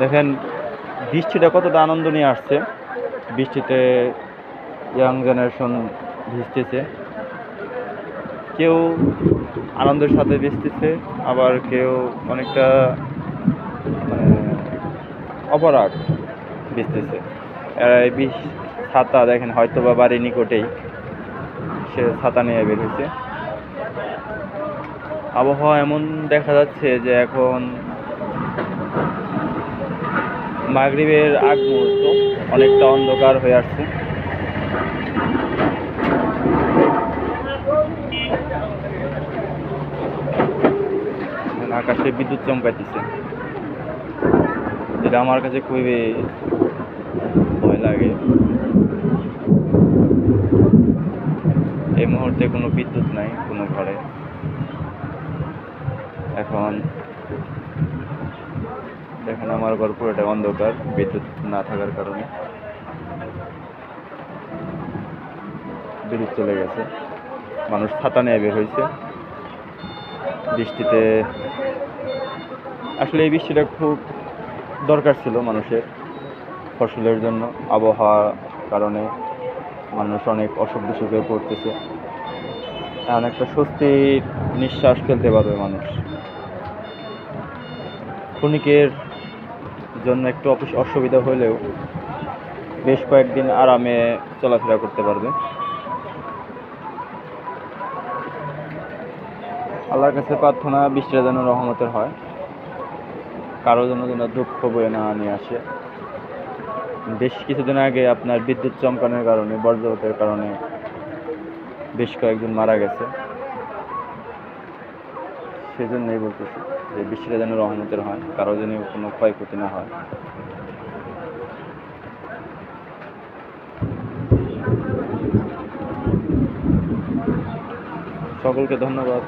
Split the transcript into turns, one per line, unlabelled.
দেখেন বৃষ্টিটা কতটা আনন্দ নিয়ে আসছে। বৃষ্টিতে ইয়াং জেনারেশন ভিজতেছে, কেউ আনন্দের সাথে ভিজতেছে, আবার কেউ অনেকটা মানে অপরাধ ভিজতেছে। ছাতা দেখেন হয়তো বা বাড়ির নিকটেই, সে ছাতা নিয়ে বের হয়েছে। আবহাওয়া এমন দেখা যাচ্ছে যে এখন মাগরিবের আগ মুহূর্ত, অনেকটা অন্ধকার হয়ে আসছে। আকাশে বিদ্যুৎ চমকাইতেছে, যেটা আমার কাছে খুবই ভয় লাগে। এই মুহূর্তে কোনো বিদ্যুৎ নাই কোনো ঘরে। এখন দেখেন আমার ঘর পুরোটা অন্ধকার বিদ্যুৎ না থাকার কারণে। বিদ্যুৎ চলে গেছে, মানুষ ছাতা নিয়ে বের হয়েছে বৃষ্টিতে। আসলে এই বৃষ্টিটা খুব দরকার ছিল মানুষের, ফসলের জন্য। আবহাওয়ার কারণে মানুষ অনেক অসুখ বিসুখে পড়তেছে, এখন একটা স্বস্তির নিঃশ্বাস ফেলতে পারবে মানুষ। ক্ষণিকের জন্য একটু অসুবিধা হলেও বেশ কয়েকদিন আরামে চলাফেরা করতে পারবে। আল্লাহর কাছে প্রার্থনা বৃষ্টিটা যেন রহমতের হয়, কারো জন্য যেন দুঃখ বয়ে না নিয়ে আসে। বেশ কিছুদিন আগে আপনার বিদ্যুৎ চমকানোর কারণে, বজ্রপাতের কারণে বেশ কয়েকজন মারা গেছে। সেজন্যই বলতেছি যে বৃষ্টিটা যেন রহমতের হয়, কারো যেন কোনো ক্ষয়ক্ষতি না হয়। সকলকে ধন্যবাদ।